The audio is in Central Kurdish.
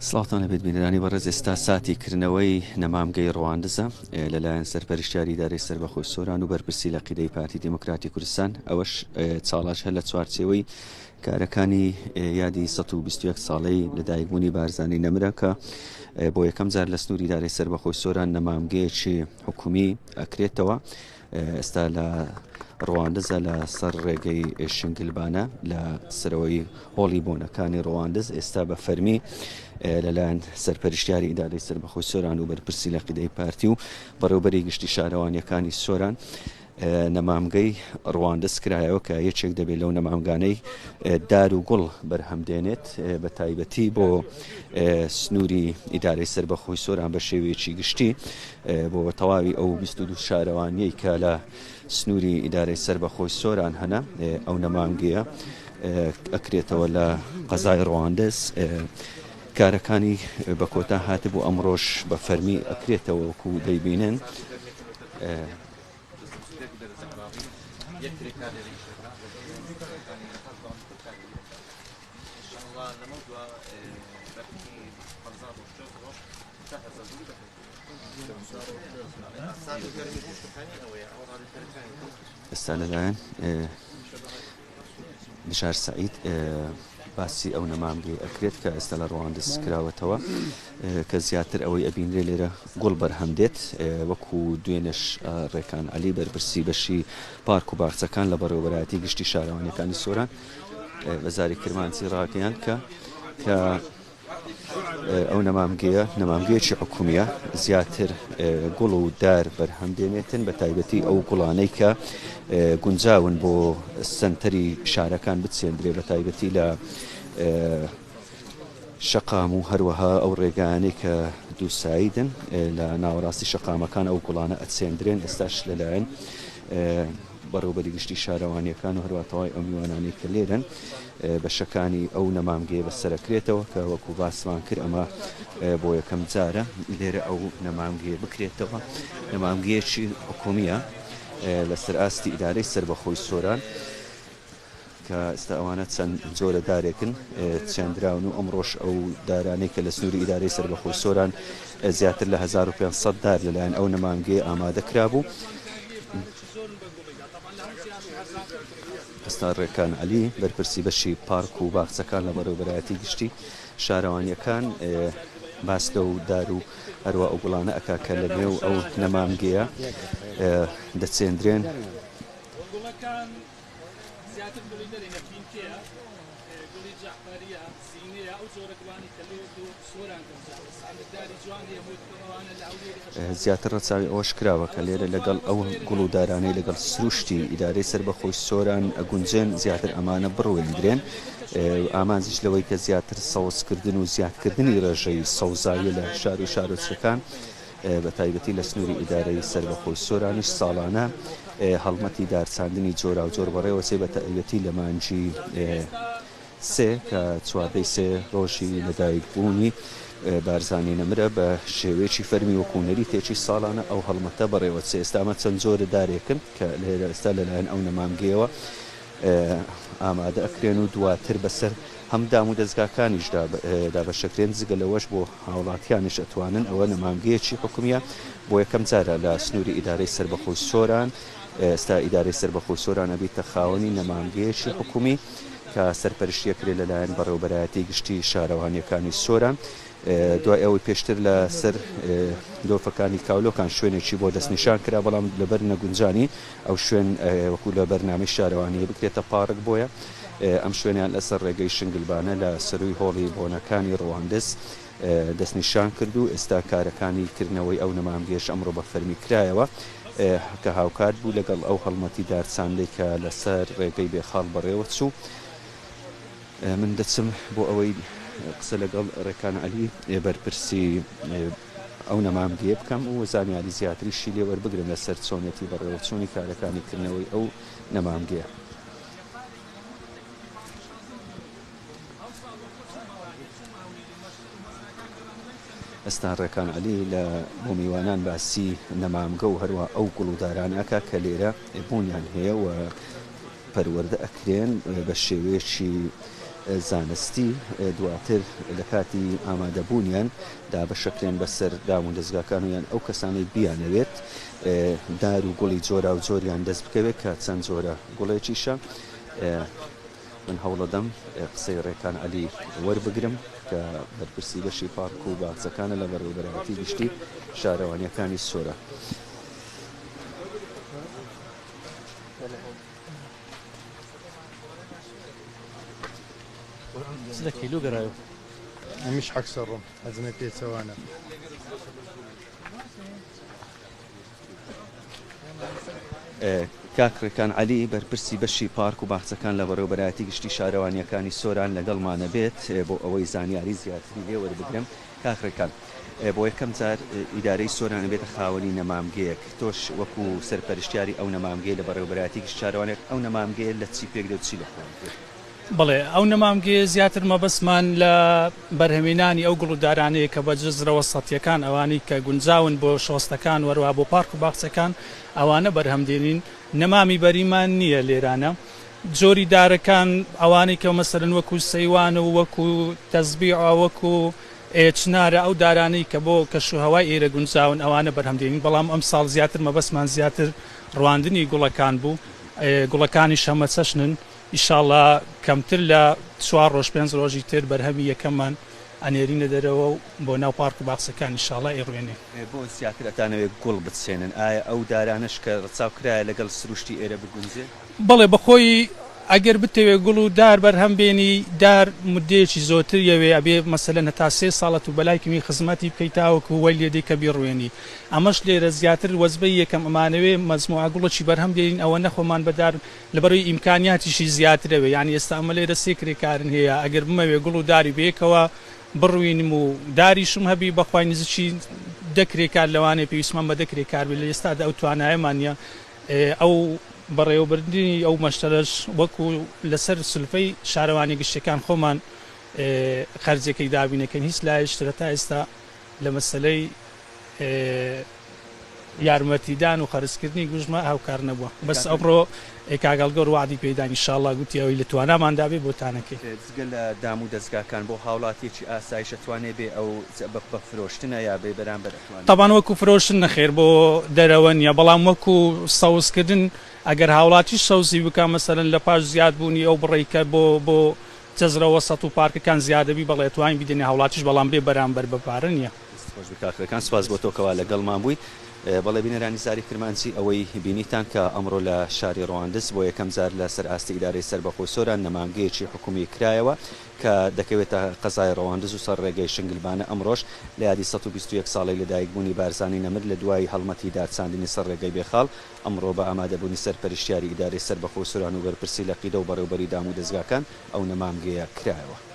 سڵاتانە بێت بینەرانی بەڕێز ئێستا ساتی کردنەوەی نەمامگەی ڕەواندزە لەلایەن سەرپەرشتیاری ئیدارەی سەربەخۆی سۆران و بەرپرسی لە عقیدەی پارتی دموکراتی کوردستان ئەوەش چاڵاش هەر لە چوارچێوەی کارەکانی یادی 121 ساڵەی لەدایکبوونی بارزانی نەمرە کە بۆ یەکەم جار لە سنووری ئیدارەی سەربەخۆی سۆران نەمامگەیەکی حکومی ئەکرێتەوە. ئێستا لە ڕەواندزە لە سەر ڕێگەی شنگلبانە لە سەرەوەی هۆڵی بۆنەکانی ڕەواندز ئێستا بە فەرمی لەلایەن سەرپەرشتیاری ئیدارەی سەربەخۆی سۆران و بەرپرسی لە عقیدەی پارتی و بەڕێوەبەری گشتی شارەوانیەکانی سۆران نەمامگەی ڕەواندز کرایەوە کە یەکێک دەبێت لەو نەمامگانەی دار و گوڵ بەرهەمدێنێت بە تایبەتی بۆ سنووری ئیدارەی سەربەخۆی سۆران بە شێوەیەکی گشتی بۆ تەواوی ئەو 22 شارەوانیەی کە لە سنووری ئیدارەی سەربەخۆی سۆران هەنا ئەو نەمامگەیە ئەکرێتەوە لە قەزای ڕەواندز. کارەکانی بە کۆتا هاتبوو ئەمڕۆژ بە فەرمی ئەکرێتەوە وەکو دەیبینن. ئێستا لەلایەن بشار سعید باسی ئەو نەمامگەی ئەکرێت کە ئێستا لە ڕەواندز کراوەتەوە کە زیاتر ئەوەی ئەبینرێ لێرە گوڵ بەرهەمدێت وەکو دوێنش ڕێکان عەلی بەرپرسی بەشی پارک و باخچەکان لە بەڕێوەبەرایەتی گشتی شارەوانیەکانی سۆران بەزاری کرمانچی ڕاگەیان کە ئەو نەمامگەیەکی حکومیە زیاتر گوڵ و دار بەرهەمدێنێتن بە تایبەتی ئەو گوڵانەی کە گونجاون بۆ سنتەری شارەکان بچێندرێ بە تایبەتی لە شەقام و هەروەها ئەو ڕێگانەی کە دووسایدن لە ناوەڕاستی شەقامەکان ئەو گوڵانە ئەچێندرێن. ئێستاش لەلایەن بەڕێوەبەری گشتی شارەوانیەکان و هەروەتەوای ئەو میوانانەی کە لێرن بەشەکانی ئەو نەمامگەیە بەسەرەکرێتەوە کە وەکو باسمان کرد ئەمە بۆ یەکەم جارە لێرە ئەو نەمامگەیە بکرێتەوە. نەمامگەیەکی حکومیە لەسەر ئاستی ئیدارەی سەربەخۆی سۆران کە ئێستا ئەوانە چەند جۆرە دارێکن چێندراون و ئەمڕۆژ ئەو دارانەی کە لە سنووری ئیدارەی سەربەخۆی سۆران زیاتر لە 1500 دار لەلایەن ئەو نەمامگەیە ئامادە کرابوو. ئێستا ڕێکان عەلی بەرپرسی بەشی پارک و باخچەکان لە بەڕێوەبەرایەتی گشتی شارەوانیەکان باس لەو دار و هەروە ئەو گوڵانە ئەکا کە لە نێو ئەو نەمامگەیە دەچێندرێن. زیاتر ڕەچاوی ئەوەش کراوە کە لێرە لەگەڵ ئەو گوڵ و دارانەی لەگەڵ سروشتی ئیدارەی سەربەخۆی سۆران ئەگونجێن زیاتر ئەمانە بڕوێندرێن. ئامانجیش لەوەی کە زیاتر سەوزکردن و زیادکردنی ڕێژەی سەوزایی لە شار و شارۆچەکان بە تایبەتی لە سنووری ئیدارەی سەربەخۆی سۆرانش ساڵانە هەڵمەتی دارچاندنی جۆرا و جۆر بەڕێوە چێ بە تایبەتی لە مانجی سێ کە چواردەی سێ ڕۆژی لەدایکبوونی بارزانی نەمرە بە شێوەیەکی فەرمی وەکوونەری تێکی ساڵانە ئەو هەڵمەتە بەڕێوە چێ. ئێستامە چەند جۆرە دارێکن کە لێرە ئێستا لەلایەن ئەو نەمامگەیەوە ئامادە ئەکرێن و دواتر بەسەر هەمدام و دەستگاکانیشدا دابەشەکرێن جگە لەوەش بۆ هاوڵاتیانش ئەتوانن ئەوە نەمامگەیەکی حکومیە بۆ یەکەم جارە لە سنووری ئیدارەی سەربەخۆی سۆران ئێستا ئیدارەی سەربەخۆی سۆران ئەبێتە خاوەنی نەمامگەیەکی حکومی کە سەرپەرشتیەکرێ لەلایەن بەڕێوەبەرایەتی گشتی شارەوانیەکانی سۆران. دوای ئەوەی پێشتر لە سەر دۆفەکانی کاولۆکان شوێنێکی بۆ دەستنیشان کرا بەڵام لەبەر نەگونجانی ئەو شوێن وەکو لە بەرنامەی شارەوانیە بکرێتە پارک بۆیە ئەم شوێنیان لەسەر ڕێگەی شنگلبانە لە سەروی هۆڵی بۆنەکانی ڕەواندز دەستنیشان کرد و ئێستا کارەکانی کردنەوەی ئەو نەمامگەیەش ئەمڕۆ بە فەرمی کرایەوە کە هاوکات بوو لەگەڵ ئەو هەڵمەتی دارچاندەی کە لەسەر ڕێگەی بێخاڵ بەڕێوە چوو. من دەچم بۆ ئەوەی قسە لەگەڵ ڕێکان عەلی بەرپرسی ئەو نەمامگەیە بکەم و زانیاری زیاتریشی لێ وەربگرم لەسەر چۆنێتی بەڕێوەچوونی کارەکانی کردنەوەی ئەو نەمامگەیە. ئێستا ڕێکان عەلی لە بۆ میوانان باسی نەمامگە و هەروە ئەو گوڵ و دارانەکە کە لێرە بوونیان هەیە و پەروەردە ئەکرێن بە شێوەیەکی زانستی دواتر لە کاتی ئامادەبوونیان دا بە شەکرێن بەسەر دام و دەستگاکانیان ئەو کەسانەی بیانەوێت دار و گوڵی جۆرا و جۆریان دەست بکەوێت کە چەند جۆرە گوڵێکیشە. من هەوڵەدەم قسەی ڕێکان عەلی وەربگرم کە بەرپرسی بەشی پارک و باخچەکانە لە بەڕێوەبەرایەتی گشتی شارەوانیەکانی سۆرە. كيلو قرايو مش حق سرهم أزمة سوانا کاکڕێکان عەلی بەرپرسی بەشی پارک و باخچەکان لە بەڕێوەبەرایەتی گشتی شارەوانیەکانی سۆران لەگەڵمانە بێت بۆ ئەوەی زانیاری زیاتری لێ وەربگرم. کاکڕێکان بۆ یەکەم جار ئیدارەی سۆران بێتە خاوەنی نەمامگەیەک، تۆش وەکو سەرپەرشتیاری ئەو نەمامگەی لە بەڕێوەبەرایەتی گشتی شارەوانێک ئەو نەمامگەیە لە چی پێک دێت چی لەخۆ؟ بەڵێ ئەو نەمامگێ زیاتر مەبەسمان لە بەرهەمێنانی ئەو گوڵدارانەیە کە بە جزرەوە سەتیەکان ئەوانەی کە گونجاون بۆ شۆستەکان وەروە بۆ پارک و باخچەکان ئەوانە بەرهەمدێنین. نەمامی بەریمان نییە لێرانە. جۆری دارەکان ئەوانەی کە مەسەرن وەکو سەیوان و وەکو تەزبیع وەکو چنارە ئەو دارانەی کە بۆ کەشوهەوای ئێرە گونجاون ئەوانە بەرهەمدێنین. بەڵام ئەم ساڵ زیاتر مەبەسمان زیاتر ڕواندنی گوڵەکان بوو. گوڵەکانی شەمە چەشنن. ئیشاڵڵا کەمتر لە 4 ڕۆژ 5 ڕۆژی تر بەرهەمی یەکەممان ئەنێرینە دەرەوە و بۆ ناو پارک و باخچەکان ئیشاڵڵا ئێڕوێنێ. بۆ زیاتر ئەتانەوێت گوڵ بچێنن، ئایا ئەو دارانش کە ڕچاو کرایە لەگەڵ سروشتی ئێرە بگونجێ؟ بەڵێ بەخۆی ئەگەر بتەوێت گوڵ و دار بەرهەم بێنی دار مدەیەکی زۆرتر یەوێ ئەبێ مەسەلەن هەتا 3 ساڵەت و بەلایکمی خزمەتی بکەیت تاوەکو وەی لێدەی کە بیڕوێنی. ئەمەش لێرە زیاتر وەزبەی یەکەم ئەمانەوێ مەزموعە گوڵێکی بەرهەم دێنین ئەوە نەخۆمان بەدار لەبەرەوەی ئیمکانیاتیشی زیاترەوێ. یعنی ئێستا ئەمە لێرە 3 کرێکارن هەیە، ئەگەر بمەوێ گوڵ و داری بەیەکەوە بڕوینم و داریشم هەبی بەخوای نزیکی 10 کرێکار لەوانەیە پێویستمان بە 10 کرێکار بێت. لە ئێستادا ئەو توانایەمان نییە ئەو بەڕێوەبردننی ئەو مەشتەرەش وەکو لەسەر سلفەی شارەوانی گشتەکان خۆمان خەرجەکەی دابینەکەن. هیچ لایشترە تا ئێستا لە مەسەلەی یارمەتیدان و خەرجکردنی گوژمە هاوکار نەبووە. بەس ئەوڕۆ کاگەڵگەڕ وعدی پێدان ئینشاڵڵا گوتی ئەوەی لە تواناماندا بێ بۆتانەکەی. جگە لە دام و دەستگاکان بۆ هاوڵاتێکی ئاسایشە توانێ بێ ئەو بە فرۆشتنە یا بێ بەرامبەر ئەتوانێت؟ تەبان وەکو فرۆشتن نەخێر بۆ دەرەوە نییە، بەڵام وەکو سەوزکردن ئەگەر هاوڵاتی سەوزی بکە مەسەرەن لە پاش زیاد بوونی ئەو بڕێکە بۆ جەزرەوە سەت و پارکەکان زیادەبی بەڵێ توانین بیدێنێ هاوڵاتیش، بەڵام بێ بەرامبەر بەپارە نییە. کاکەکان سواز بۆ تۆکەوە لەگەڵمان بووی. بەڵێ بینەرانی زاری کرمانچی ئەوەی بینیتان کە ئەمڕۆ لە شاری ڕەواندز بۆ یەکەم جار لە سەر ئاستی ئیدارەی سەربەخۆی سۆران نەمامگەیەکی حکومی کرایەوە کە دەکەوێتە قەزای ڕەواندز و سەر ڕێگەی شنگلبانە. ئەمڕۆژ لە یادی 121 ساڵی لەدایکبوونی بارزانی نەمر لە دوای هەڵمەتی دارچاندنی سەر ڕێگەی بێخاڵ ئەمڕۆ بە ئامادەبوونی سەرپەرشتیاری ئیدارەی سەربەخۆی سۆران و بەرپرسی لە قیدە و بەڕێوەبەری دام و دەستگاکان ئەو نەمامگەیە کرایەوە.